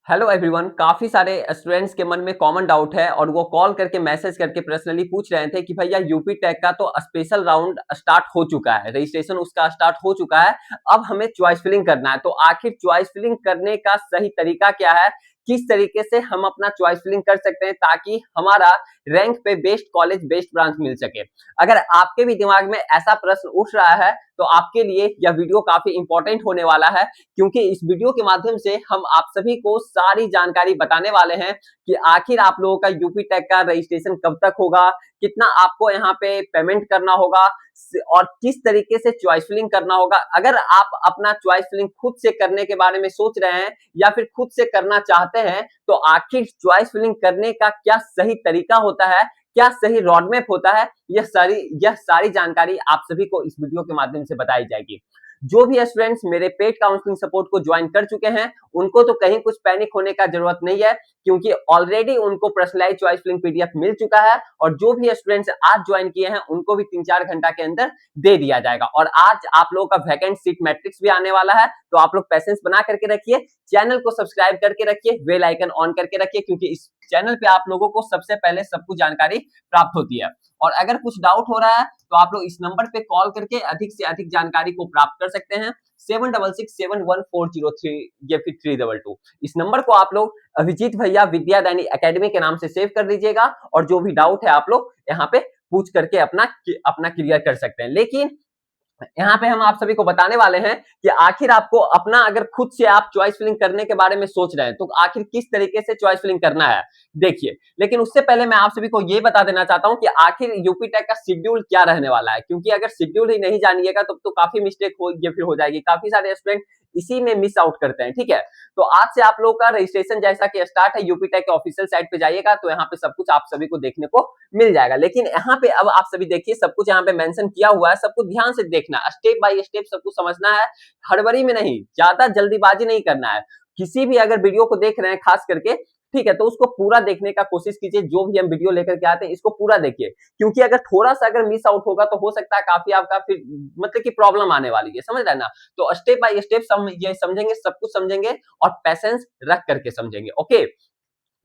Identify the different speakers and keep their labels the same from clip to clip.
Speaker 1: Hello everyone. काफी सारे students के मन में कॉमन डाउट है और वो कॉल करके मैसेज करके पर्सनली पूछ रहे थे कि भैया यूपी टेक का तो स्पेशल राउंड स्टार्ट हो चुका है, रजिस्ट्रेशन उसका स्टार्ट हो चुका है, अब हमें चॉइस फिलिंग करना है। तो आखिर चॉइस फिलिंग करने का सही तरीका क्या है, किस तरीके से हम अपना चॉइस फिलिंग कर सकते हैं ताकि हमारा रैंक पे बेस्ट कॉलेज बेस्ट ब्रांच मिल सके। अगर आपके भी दिमाग में ऐसा प्रश्न उठ रहा है तो आपके लिए यह वीडियो काफी इंपॉर्टेंट होने वाला है, क्योंकि इस वीडियो के माध्यम से हम आप सभी को सारी जानकारी बताने वाले हैं कि आखिर आप लोगों का यूपी टेक का रजिस्ट्रेशन कब तक होगा, कितना आपको यहाँ पे पेमेंट करना होगा और किस तरीके से चॉइस फिलिंग करना होगा। अगर आप अपना चॉइस फिलिंग खुद से करने के बारे में सोच रहे हैं या फिर खुद से करना चाहते हैं तो आखिर चॉइस फिलिंग करने का क्या सही तरीका होता है, क्या सही रोड मैप होता है, यह सारी जानकारी आप सभी को इस वीडियो के माध्यम से बताई जाएगी। जो भी स्टूडेंट्स मेरे पेड काउंसलिंग सपोर्ट को ज्वाइन कर चुके हैं उनको तो कहीं कुछ पैनिक होने का जरूरत नहीं है, क्योंकि ऑलरेडी उनको पर्सनलाइज्ड चॉइस फिलिंग पीडीएफ मिल चुका है और जो भी स्टूडेंट्स आज ज्वाइन किए हैं उनको भी 3-4 घंटा के अंदर दे दिया जाएगा। और आज आप लोगों का वैकेंट सीट मैट्रिक्स भी आने वाला है, तो आप लोग पैसेंस बना करके रखिए, चैनल को सब्सक्राइब करके रखिए, बेल आइकन ऑन करके रखिए, क्योंकि इस चैनल पे आप लोगों को सबसे पहले सब कुछ जानकारी प्राप्त होती है। और अगर कुछ डाउट हो रहा है तो आप लोग इस नंबर पे कॉल करके अधिक से अधिक जानकारी को प्राप्त कर सकते हैं, 76671403 या फिर 322। इस नंबर को आप लोग अभिजीत भैया विद्यादायनी एकेडमी के नाम से सेव कर लीजिएगा और जो भी डाउट है आप लोग यहाँ पे पूछ करके अपना क्लियर कर सकते हैं। लेकिन यहाँ पे हम आप सभी को बताने वाले हैं कि आखिर आपको अपना अगर खुद से आप चॉइस फिलिंग करने के बारे में सोच रहे हैं तो आखिर किस तरीके से चॉइस फिलिंग करना है देखिए। लेकिन उससे पहले मैं आप सभी को ये बता देना चाहता हूं कि आखिर यूपी टेक का शेड्यूल क्या रहने वाला है, क्योंकि अगर शेड्यूल ही नहीं जानिएगा तब तो काफी मिस्टेक हो फिर हो जाएगी, काफी सारे स्टूडेंट इसी में मिस आउट करते हैं। ठीक है, तो आज से आप लोगों का रजिस्ट्रेशन जैसा कि स्टार्ट है, यूपी टेक के ऑफिशियल साइट पे जाइएगा तो यहाँ पे सब कुछ आप सभी को देखने को मिल जाएगा। लेकिन यहाँ पे अब आप सभी देखिए, सब कुछ यहाँ पे मेंशन किया हुआ है, सब कुछ ध्यान से देखना, स्टेप बाय स्टेप सब कुछ समझना है, हड़बड़ी में नहीं, ज्यादा जल्दीबाजी नहीं करना है। किसी भी अगर वीडियो को देख रहे हैं खास करके, ठीक है, तो उसको पूरा देखने का कोशिश कीजिए। जो भी हम वीडियो लेकर के आते हैं इसको पूरा देखिए, क्योंकि अगर थोड़ा सा अगर मिस आउट होगा तो हो सकता है काफी आपका फिर मतलब कि प्रॉब्लम आने वाली है, समझ रहे हैं ना। तो स्टेप बाय स्टेप ये समझेंगे, सब कुछ समझेंगे और पैसेंस रख करके समझेंगे। ओके,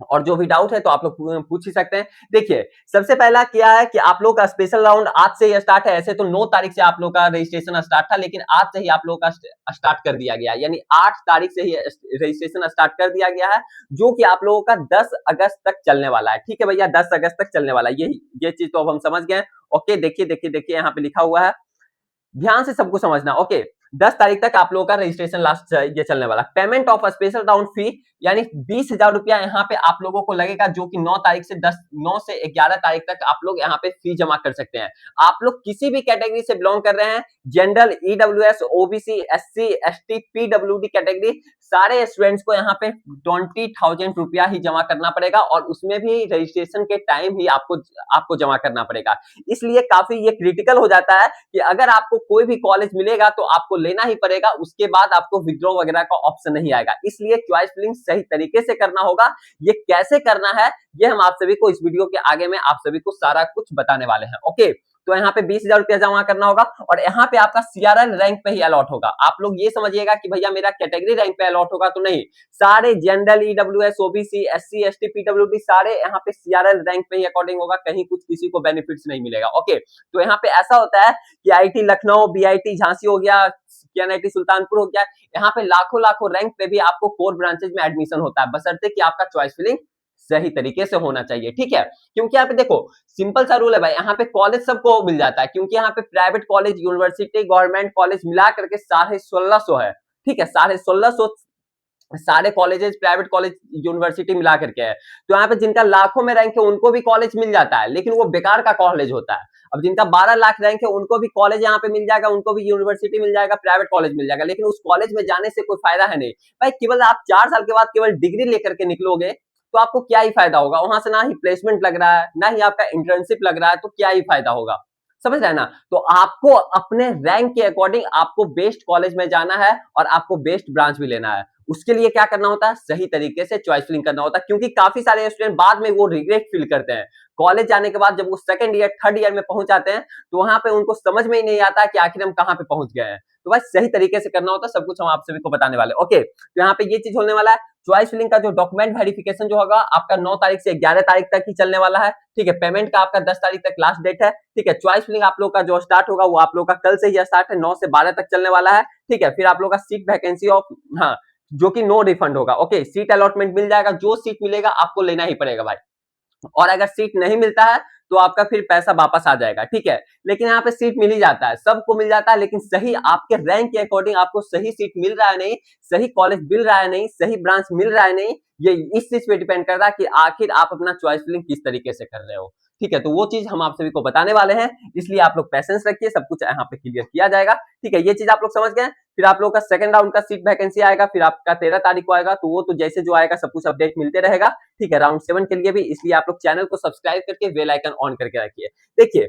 Speaker 1: और जो भी डाउट है तो आप लोग पूछ ही सकते हैं। देखिए, सबसे पहला क्या है कि आप लोग का स्पेशल राउंड आज से ही स्टार्ट है। ऐसे तो 9 तारीख से आप लोग का रजिस्ट्रेशन स्टार्ट था, लेकिन आज से ही आप लोग का स्टार्ट कर दिया गया, यानी 8 तारीख से ही रजिस्ट्रेशन स्टार्ट कर दिया गया है, जो कि आप लोगों का 10 अगस्त तक चलने वाला है। ठीक है भैया, 10 अगस्त तक चलने वाला है, ये चीज तो अब हम समझ गए। ओके, देखिए देखिए देखिए, यहाँ पे लिखा हुआ है, ध्यान से सबको समझना। ओके, 10 तारीख तक आप लोगों का रजिस्ट्रेशन लास्ट ये चलने वाला। पेमेंट ऑफ स्पेशल राउंड फी यानी 20,000 रुपया यहाँ पे आप लोगों को लगेगा, जो कि 9 तारीख से 9 से 11 तारीख तक आप लोग यहाँ पे फी जमा कर सकते हैं। आप लोग किसी भी कैटेगरी से बिलोंग कर रहे हैं, general, EWS, OBC, SC, ST, PWD category, सारे स्टूडेंट्स को यहाँ पे 20,000 रुपया ही जमा करना पड़ेगा और उसमें भी रजिस्ट्रेशन के टाइम ही आपको जमा करना पड़ेगा। इसलिए काफी ये क्रिटिकल हो जाता है कि अगर आपको कोई भी कॉलेज मिलेगा तो आपको लेना ही पड़ेगा, उसके बाद आपको विड्रॉ वगैरह का ऑप्शन नहीं आएगा। इसलिए चॉइस फिलिंग सही तरीके से करना होगा। ये कैसे करना है ये हम आप सभी को इस वीडियो के आगे में आप सभी को सारा कुछ बताने वाले हैं। ओके, तो यहाँ पे 20,000 रुपया जमा करना होगा और यहाँ पे आपका सीआरएल रैंक पे ही अलॉट होगा। आप लोग ये समझिएगा कि भैया मेरा कैटेगरी रैंक पे अलॉट होगा, तो नहीं, सारे general, EWS, OBC, SC, ST, PWD सारे यहाँ पे सीआरएल रैंक पे ही अकॉर्डिंग होगा, कहीं कुछ किसी को बेनिफिट्स नहीं मिलेगा। ओके, तो यहाँ पे ऐसा होता है कि आईटी लखनऊ, बीआईटी झांसी हो गया, केएनआईटी सुल्तानपुर हो गया, यहाँ पे लाखों लाखों रैंक पे भी आपको कोर ब्रांचेज में एडमिशन होता है, बशर्ते कि आपका चॉइस फिलिंग सही तरीके से होना चाहिए। ठीक है, क्योंकि यहाँ पे देखो सिंपल सा रूल है भाई, यहाँ पे कॉलेज सबको मिल जाता है, क्योंकि यहाँ पे private college, university, government college मिला करके 1650 है। ठीक है, 1650 सारे कॉलेजेस, प्राइवेट कॉलेज, यूनिवर्सिटी मिला करके है। तो यहाँ पे जिनका लाखों में रैंक है उनको भी कॉलेज मिल जाता है, लेकिन वो बेकार का कॉलेज होता है। अब जिनका 12 लाख रैंक है उनको भी कॉलेज यहाँ पे मिल जाएगा, उनको भी यूनिवर्सिटी मिल जाएगा, प्राइवेट कॉलेज मिल जाएगा, लेकिन उस कॉलेज में जाने से कोई फायदा है नहीं भाई। केवल आप 4 साल के बाद केवल डिग्री लेकर के निकलोगे तो आपको क्या ही फायदा होगा, वहां से ना ही प्लेसमेंट लग रहा है, ना ही आपका इंटर्नशिप लग रहा है, तो क्या ही फायदा होगा, समझ रहे हैं ना। तो आपको अपने रैंक के अकॉर्डिंग आपको बेस्ट कॉलेज में जाना है और आपको बेस्ट ब्रांच भी लेना है। उसके लिए क्या करना होता है, सही तरीके से चॉइस फिलिंग करना होता है, क्योंकि काफी सारे स्टूडेंट बाद में वो रिग्रेट फील करते हैं। कॉलेज जाने के बाद जब वो सेकंड ईयर, थर्ड ईयर में पहुंच जाते हैं तो वहां पे उनको समझ में ही नहीं आता कि आखिर हम कहां पे पहुंच गए हैं। तो बस सही तरीके से करना होता है, सब कुछ हम आप सभी को बताने वाले। ओके, तो यहाँ पे ये चीज होने वाला है। चॉइस फिलिंग का जो डॉक्यूमेंट वेरिफिकेशन जो होगा आपका 9 तारीख से 11 तारीख तक ही चलने वाला है, ठीक है। पेमेंट का आपका 10 तारीख तक लास्ट डेट है, ठीक है। चॉइस फिलिंग आप लोग का जो स्टार्ट होगा वो आप लोग का कल से ही स्टार्ट है, 9 से 12 तक चलने वाला है, ठीक है। फिर आप लोग का सीट वैकेंसी ऑफ, हाँ, जो कि नो रिफंड होगा, ओके। सीट अलॉटमेंट मिल जाएगा, जो सीट मिलेगा आपको लेना ही पड़ेगा भाई, और अगर सीट नहीं मिलता है तो आपका फिर पैसा वापस आ जाएगा, ठीक है। लेकिन यहाँ पे सीट मिल ही जाता है, सबको मिल जाता है, लेकिन सही आपके रैंक के अकॉर्डिंग आपको सही सीट मिल रहा है नहीं, सही कॉलेज मिल रहा है नहीं, सही ब्रांच मिल रहा है नहीं, ये इस चीज पे डिपेंड करता है कि आखिर आप अपना चॉइस फिलिंग किस तरीके से कर रहे हो, ठीक है। तो वो चीज हम आप सभी को बताने वाले हैं, इसलिए आप लोग पैसेंस रखिए, सब कुछ यहाँ पे क्लियर किया जाएगा, ठीक है। ये चीज आप लोग समझ गए। फिर आप लोग का सेकंड राउंड का सीट वैकेंसी आएगा, फिर आपका 13 तारीख को आएगा, तो वो तो जैसे जो आएगा सब कुछ अपडेट मिलते रहेगा, ठीक है। राउंड 7 के लिए भी, इसलिए आप लोग चैनल को सब्सक्राइब करके बेल आइकन ऑन करके रखिए। देखिए,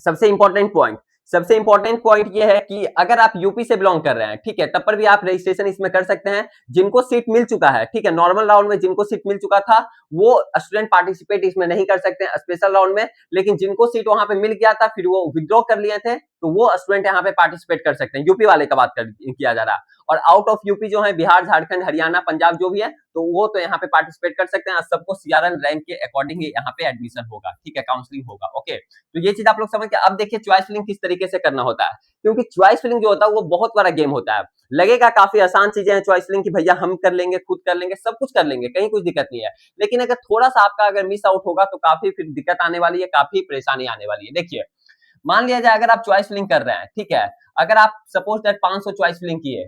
Speaker 1: सबसे इंपॉर्टेंट पॉइंट ये है कि अगर आप यूपी से बिलोंग कर रहे हैं, ठीक है, तब पर भी आप रजिस्ट्रेशन इसमें कर सकते हैं। जिनको सीट मिल चुका है, ठीक है, नॉर्मल राउंड में जिनको सीट मिल चुका था वो स्टूडेंट पार्टिसिपेट इसमें नहीं कर सकते हैं स्पेशल राउंड में, लेकिन जिनको सीट वहां पे मिल गया था फिर वो विथड्रॉ कर लिए थे, तो वो स्टूडेंट यहाँ पे पार्टिसिपेट कर सकते हैं। यूपी वाले का बात किया जा रहा है, और आउट ऑफ यूपी जो है बिहार, झारखंड, हरियाणा, पंजाब जो भी है, तो वो तो यहाँ पे पार्टिसिपेट कर सकते हैं। सबको सीआरएल रैंक के अकॉर्डिंग यहाँ पे एडमिशन होगा, ठीक है, काउंसलिंग होगा, ओके। तो ये चीज आप लोग समझ के अब देखिए चॉइस फिलिंग किस तरीके से करना होता है, क्योंकि चॉइस फिलिंग जो होता है वो बहुत बड़ा गेम होता है। लगेगा काफी आसान चीजें हैं चॉइस फिलिंग की, भैया हम कर लेंगे, खुद कर लेंगे, सब कुछ कर लेंगे, कहीं कुछ दिक्कत नहीं है, लेकिन अगर थोड़ा सा आपका अगर मिस आउट होगा तो काफी फिर दिक्कत आने वाली है, काफी परेशानी आने वाली है। देखिए, मान लिया जाए अगर आप चॉइस फिलिंग कर रहे हैं, ठीक है, अगर आप सपोज दैट 500 चॉइस फिलिंग किए,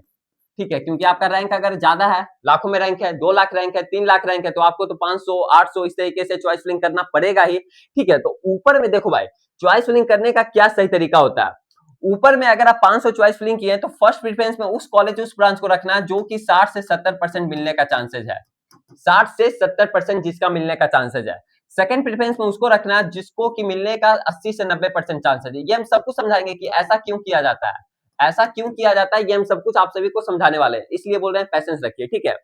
Speaker 1: ठीक है, क्योंकि आपका रैंक अगर ज्यादा है, लाखों में रैंक है, 2 लाख रैंक है, 3 लाख रैंक है, तो आपको तो 500 800 इस तरीके से चॉइस फिलिंग करना पड़ेगा ही, ठीक है। तो ऊपर में देखो भाई, चॉइस फिलिंग करने का क्या सही तरीका होता है। ऊपर में अगर आप 500 चॉइस फिलिंग किए तो फर्स्ट प्रेफरेंस में उस कॉलेज उस ब्रांच को रखना जो कि 60 से 70% मिलने का चांसेस है, 60 से 70% जिसका मिलने का चांसेस है। सेकंड प्रेफरेंस में उसको रखना जिसको कि मिलने का 80 से 90% चांसेस है। ये हम सबको समझाएंगे कि ऐसा क्यों किया जाता है, ऐसा क्यों किया जाता है, ये हम सब कुछ आप सभी को समझाने वाले हैं, इसलिए बोल रहे हैं पैसेंस रखिए, ठीक है।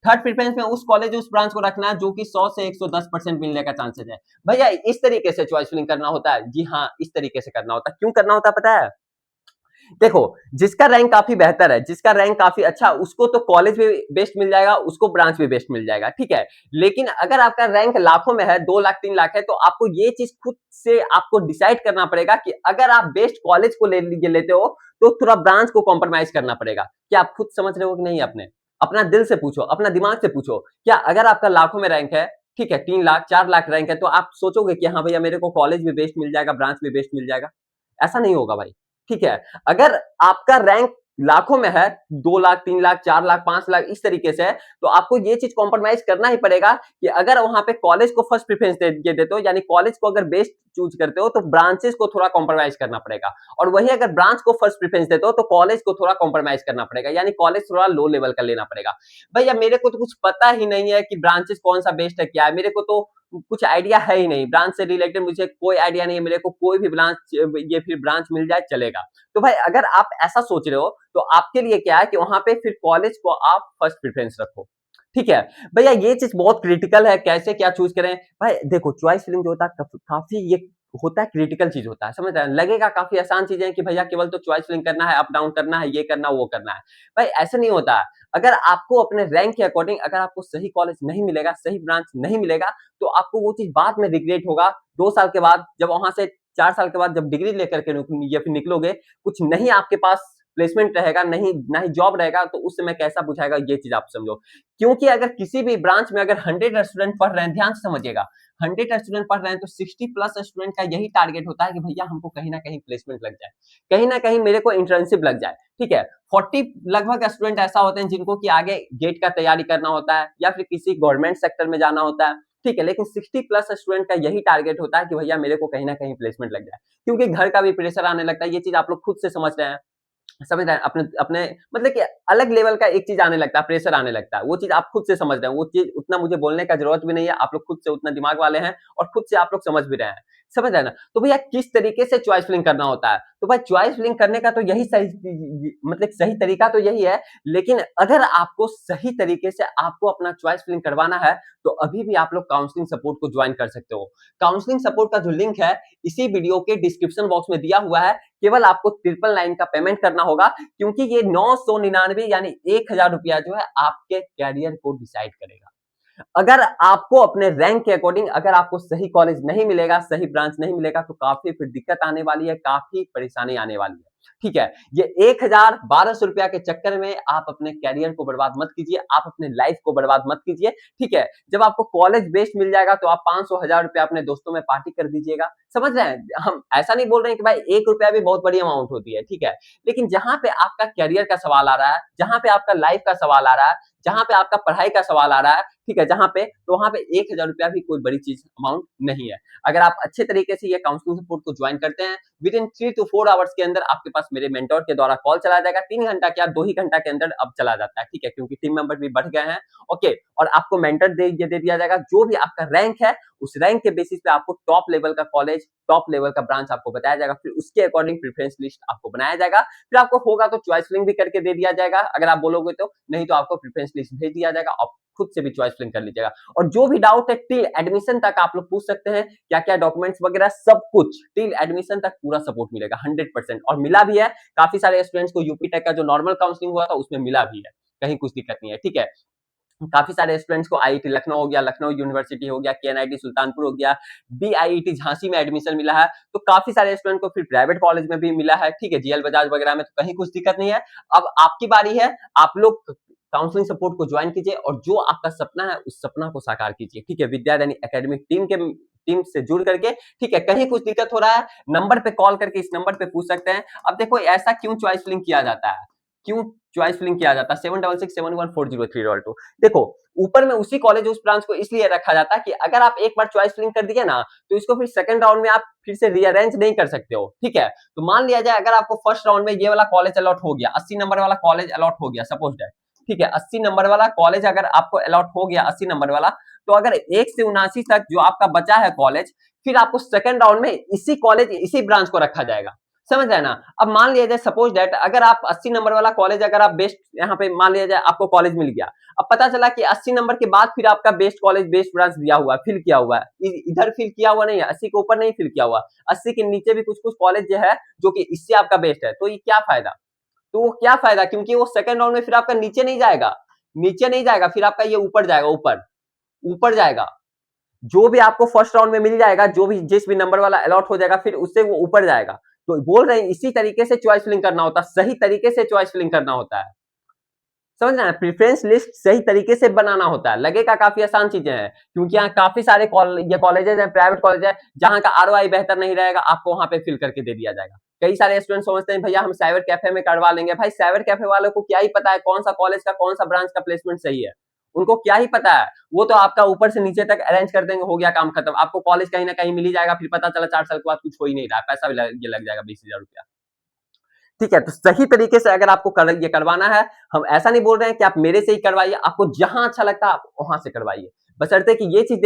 Speaker 1: थर्ड प्रेफरेंस में उस कॉलेज उस ब्रांच को रखना जो कि 100 से 110% मिलने का चांसेस है। भैया इस तरीके से चॉइस फिलिंग करना होता है, जी हाँ, इस तरीके से करना होता है। क्यों करना होता है पता है? देखो, जिसका रैंक काफी बेहतर है, जिसका रैंक काफी अच्छा, उसको तो कॉलेज भी बेस्ट मिल जाएगा, उसको ब्रांच भी बेस्ट मिल जाएगा, ठीक है। लेकिन अगर आपका रैंक लाखों में है, 2 लाख 3 लाख है, तो आपको ये चीज खुद से आपको डिसाइड करना पड़ेगा कि अगर आप बेस्ट कॉलेज को लेते हो तो थोड़ा ब्रांच को कॉम्प्रोमाइज करना पड़ेगा। क्या आप खुद समझ रहे हो कि नहीं? अपना दिल से पूछो, अपना दिमाग से पूछो, क्या अगर आपका लाखों में रैंक है, ठीक है, 3 लाख 4 लाख रैंक है, तो आप सोचोगे कि हाँ भैया मेरे को कॉलेज भी बेस्ट मिल जाएगा, ब्रांच भी बेस्ट मिल जाएगा? ऐसा नहीं होगा भाई, ठीक है। अगर आपका रैंक लाखों में है, 2 लाख 3 लाख 4 लाख 5 लाख इस तरीके से है, तो आपको ये चीज कॉम्प्रोमाइज करना ही पड़ेगा कि अगर वहां पे कॉलेज को फर्स्ट प्रेफरेंस देते हो, यानी कॉलेज को अगर बेस्ट चूज करते हो, तो ब्रांचेस को थोड़ा कॉम्प्रोमाइज करना पड़ेगा, और वही अगर ब्रांच को फर्स्ट प्रेफरेंस देते हो तो कॉलेज को थोड़ा कॉम्प्रोमाइज करना पड़ेगा, यानी कॉलेज थोड़ा लो लेवल का लेना पड़ेगा। भैया मेरे को तो कुछ पता ही नहीं है कि ब्रांचेस कौन सा बेस्ट है, क्या है, मेरे को तो कुछ आइडिया है ही नहीं, ब्रांच से रिलेटेड मुझे कोई आइडिया नहीं है, मेरे को कोई भी ब्रांच, ये फिर ब्रांच मिल जाए चलेगा। तो भाई अगर आप ऐसा सोच रहे हो तो आपके लिए क्या है कि वहां पे फिर कॉलेज को आप फर्स्ट प्रेफरेंस रखो, ठीक है। भैया ये चीज बहुत क्रिटिकल है, कैसे क्या चूज करें। भाई देखो, चॉइस फिलिंग जो होता है काफी ये होता है, क्रिटिकल चीज होता है, समझ रहे हैं। लगेगा काफी आसान चीजें कि भैया केवल तो चॉइस फिलिंग करना है, अप डाउन करना है, ये करना वो करना है। भाई ऐसा नहीं होता है। अगर आपको अपने रैंक के अकॉर्डिंग अगर आपको सही कॉलेज नहीं मिलेगा, सही ब्रांच नहीं मिलेगा, तो आपको वो चीज बाद में रिग्रेट होगा 2 साल के बाद, जब वहां से 4 साल के बाद जब डिग्री लेकर के या फिर निकलोगे, कुछ नहीं आपके पास प्लेसमेंट रहेगा, नहीं ना ही जॉब रहेगा, तो उस समय कैसा बुझाएगा, ये चीज आप समझो। क्योंकि अगर किसी भी ब्रांच में अगर 100 स्टूडेंट पढ़ रहे हैं, ध्यान से समझिएगा, 100 स्टूडेंट पढ़ रहे हैं तो 60 प्लस स्टूडेंट का यही टारगेट होता है कि भैया हमको कहीं ना कहीं प्लेसमेंट लग जाए, कहीं ना कहीं मेरे को इंटर्नशिप लग जाए, ठीक है। 40 लगभग स्टूडेंट ऐसा होते हैं जिनको कि आगे गेट का तैयारी करना होता है या फिर किसी गवर्नमेंट सेक्टर में जाना होता है, ठीक है। लेकिन 60 प्लस स्टूडेंट का यही टारगेट होता है कि भैया मेरे को कहीं ना कहीं प्लेसमेंट लग जाए, क्योंकि घर का भी प्रेशर आने लगता है। ये चीज आप लोग खुद से समझ रहे हैं, समझ रहे हैं। अपने अपने मतलब कि अलग लेवल का एक चीज आने लगता है, प्रेशर आने लगता है, वो चीज आप खुद से समझ रहे हैं। वो चीज उतना मुझे बोलने का जरूरत भी नहीं है, आप लोग खुद से उतना दिमाग वाले हैं और खुद से आप लोग समझ भी रहे हैं। समझ रहे हैं ना। तो भैया किस तरीके से चॉइस फिलिंग करना होता है, तो भाई चॉइस फिलिंग करने का तो यही सही मतलब सही तरीका तो यही है, लेकिन अगर आपको सही तरीके से आपको अपना चॉइस फिलिंग करवाना है तो अभी भी आप लोग काउंसलिंग सपोर्ट को ज्वाइन कर सकते हो। काउंसलिंग सपोर्ट का जो लिंक है इसी वीडियो के डिस्क्रिप्शन बॉक्स में दिया हुआ है, केवल आपको 999 का पेमेंट करना होगा, क्योंकि ये 999 यानी 1000 रुपया जो है आपके कैरियर को डिसाइड करेगा। अगर आपको अपने रैंक के अकॉर्डिंग अगर आपको सही कॉलेज नहीं मिलेगा, सही ब्रांच नहीं मिलेगा, तो काफी फिर दिक्कत आने वाली है, काफी परेशानी आने वाली है। ठीक है, ये 1000-1200 रुपया के चक्कर में आप अपने कैरियर को बर्बाद मत कीजिए, आप अपने लाइफ को बर्बाद मत कीजिए। ठीक है, जब आपको कॉलेज बेस्ड मिल जाएगा तो आप 500-1000 रुपया अपने दोस्तों में पार्टी कर दीजिएगा। समझ रहे हैं, हम ऐसा नहीं बोल रहे हैं कि भाई 1 रुपया भी बहुत बड़ी अमाउंट होती है। ठीक है, लेकिन जहां पे आपका कैरियर का सवाल आ रहा है, जहां पे आपका लाइफ का सवाल आ रहा है, जहां पे आपका पढ़ाई का सवाल आ रहा है, ठीक है, जहां पे तो वहां पे 1000 रुपया भी कोई बड़ी चीज अमाउंट नहीं है। अगर आप अच्छे तरीके से ये काउंसलिंग सपोर्ट को ज्वाइन करते हैं, विद इन 3 to 4 आवर्स के अंदर आपके पास मेरे मेंटोर के द्वारा कॉल चला जाएगा। 3 घंटा क्या 2 ही घंटा के अंदर अब चला जाता है। ठीक है, क्योंकि टीम मेंबर भी बढ़ गए हैं। ओके, और आपको मेंटर दे दिया जाएगा, जो भी आपका रैंक है उस रैंक के बेसिस पे आपको टॉप लेवल का कॉलेज, टॉप लेवल का ब्रांच आपको बताया जाएगा, फिर उसके अकॉर्डिंग प्रेफरेंस लिस्ट आपको बनाया जाएगा, फिर आपको होगा तो चॉइस फिलिंग भी करके दे दिया जाएगा अगर आप बोलोगे तो, नहीं तो आपको प्रेफरेंस लिस्ट भेज दिया जाएगा, आप खुद से भी चॉइस फिलिंग कर लीजिएगा। और जो भी डाउट है टिल एडमिशन तक आप लोग पूछ सकते हैं, क्या क्या डॉक्यूमेंट्स वगैरह सब कुछ टिल एडमिशन तक पूरा सपोर्ट मिलेगा 100%, और मिला भी है। काफी सारे स्टूडेंट्स को यूपी टेक का जो नॉर्मल काउंसलिंग हुआ था उसमें मिला भी है, कहीं कुछ दिक्कत नहीं है। ठीक है, काफी सारे स्टूडेंट्स को आईआईटी लखनऊ हो गया, लखनऊ यूनिवर्सिटी हो गया, केएनआईटी सुल्तानपुर हो गया, बीआईईटी झांसी में एडमिशन मिला है, तो काफी सारे स्टूडेंट को फिर प्राइवेट कॉलेज में भी मिला है। ठीक है, जीएल बजाज वगैरह में तो कहीं कुछ दिक्कत नहीं है। अब आपकी बारी है, आप लोग काउंसलिंग सपोर्ट को ज्वाइन कीजिए और जो आपका सपना है उस सपना को साकार कीजिए। ठीक है, विद्यादानी एकेडमिक टीम से जुड़ करके, ठीक है, कहीं कुछ दिक्कत हो रहा है नंबर पे कॉल करके इस नंबर पे पूछ सकते हैं। अब देखो ऐसा क्यों चॉइस फिलिंग किया जाता है, क्यों चॉइस फिलिंग किया जाता है 7667140322। देखो ऊपर में उसी कॉलेज उस ब्रांच को इसलिए रखा जाता है कि अगर आप एक बार चॉइस फिलिंग कर दिए ना तो इसको फिर सेकंड राउंड में आप फिर से रीअरेंज नहीं कर सकते हो। ठीक है, तो मान लिया जाए अगर आपको फर्स्ट राउंड में ये वाला कॉलेज अलॉट हो गया, 80 नंबर वाला कॉलेज अलॉट हो गया सपोज दैट, ठीक है, 80 नंबर वाला कॉलेज अगर आपको अलॉट हो गया 80 नंबर वाला, तो अगर 1 से 79 तक जो आपका बचा है कॉलेज, फिर आपको सेकंड राउंड में इसी कॉलेज इसी ब्रांच को रखा जाएगा। समझ रहे हैं ना। अब मान लिया जाए सपोज दैट अगर आप 80 नंबर वाला कॉलेज अगर आप बेस्ट यहाँ पे मान लिया जाए आपको कॉलेज मिल गया, अब पता चला कि 80 नंबर के बाद फिर आपका बेस्ट कॉलेज बेस्ट ब्रांच दिया हुआ है, फिल किया हुआ है, इधर फिल किया हुआ नहीं है, 80 के ऊपर नहीं फिल किया हुआ, 80 के नीचे भी कुछ कुछ कॉलेज जो है जो कि इससे आपका बेस्ट है, तो ये क्या फायदा, तो वो क्या फायदा, क्योंकि वो सेकंड राउंड में फिर आपका नीचे नहीं जाएगा, नीचे नहीं जाएगा, फिर आपका ये ऊपर जाएगा, ऊपर ऊपर जाएगा। जो भी आपको फर्स्ट राउंड में मिल जाएगा, जो भी जिस भी नंबर वाला अलॉट हो जाएगा, फिर उससे वो ऊपर जाएगा। तो बोल रहे हैं इसी तरीके से चॉइस फिलिंग करना होता है, सही तरीके से चॉइस फिलिंग करना होता है। समझ रहे हैं, प्रेफरेंस लिस्ट सही तरीके से बनाना होता है। लगेगा काफी आसान चीजें हैं, क्योंकि यहाँ काफी सारे कॉलेजेस हैं, प्राइवेट कॉलेज है, जहां का आरओआई बेहतर नहीं रहेगा, आपको वहां पे फिल करके दे दिया जाएगा। कई सारे स्टूडेंट समझते हैं भैया हम साइबर कैफे में करवा लेंगे, भाई साइबर कैफे वालों को क्या ही पता है कौन सा कॉलेज का कौन सा ब्रांच का प्लेसमेंट सही है, उनको क्या ही पता है। वो तो आपका ऊपर से नीचे तक अरेंज कर देंगे, हो गया काम खत्म, आपको कॉलेज कहीं ना कहीं मिल ही जाएगा, फिर पता चला 4 साल के बाद कुछ हो ही नहीं रहा, पैसा भी लग जाएगा 20,000 रुपया। ठीक है, तो सही तरीके से अगर आपको ये करवाना है, हम ऐसा नहीं बोल रहे हैं कि आप मेरे से ही करवाइए, आपको जहां अच्छा लगता है आप वहां से करवाइए, बशर्ते कि ये चीज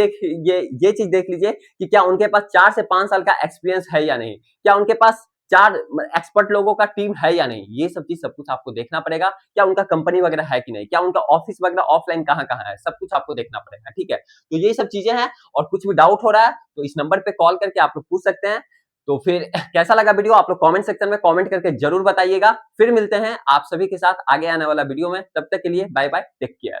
Speaker 1: देख लीजिए कि क्या उनके पास 4 से 5 साल का एक्सपीरियंस है या नहीं, क्या उनके पास 4 एक्सपर्ट लोगों का टीम है या नहीं, ये सब चीज सब कुछ आपको देखना पड़ेगा। क्या उनका कंपनी वगैरह है कि नहीं, क्या उनका ऑफिस वगैरह ऑफलाइन कहाँ है, सब कुछ आपको देखना पड़ेगा। ठीक है, तो ये सब चीजें हैं, और कुछ भी डाउट हो रहा है तो इस नंबर पे कॉल करके आप लोग पूछ सकते हैं। तो फिर कैसा लगा वीडियो आप लोग कमेंट सेक्शन में कमेंट करके जरूर बताइएगा। फिर मिलते हैं आप सभी के साथ आगे आने वाला वीडियो में, तब तक के लिए बाय बाय, टेक केयर।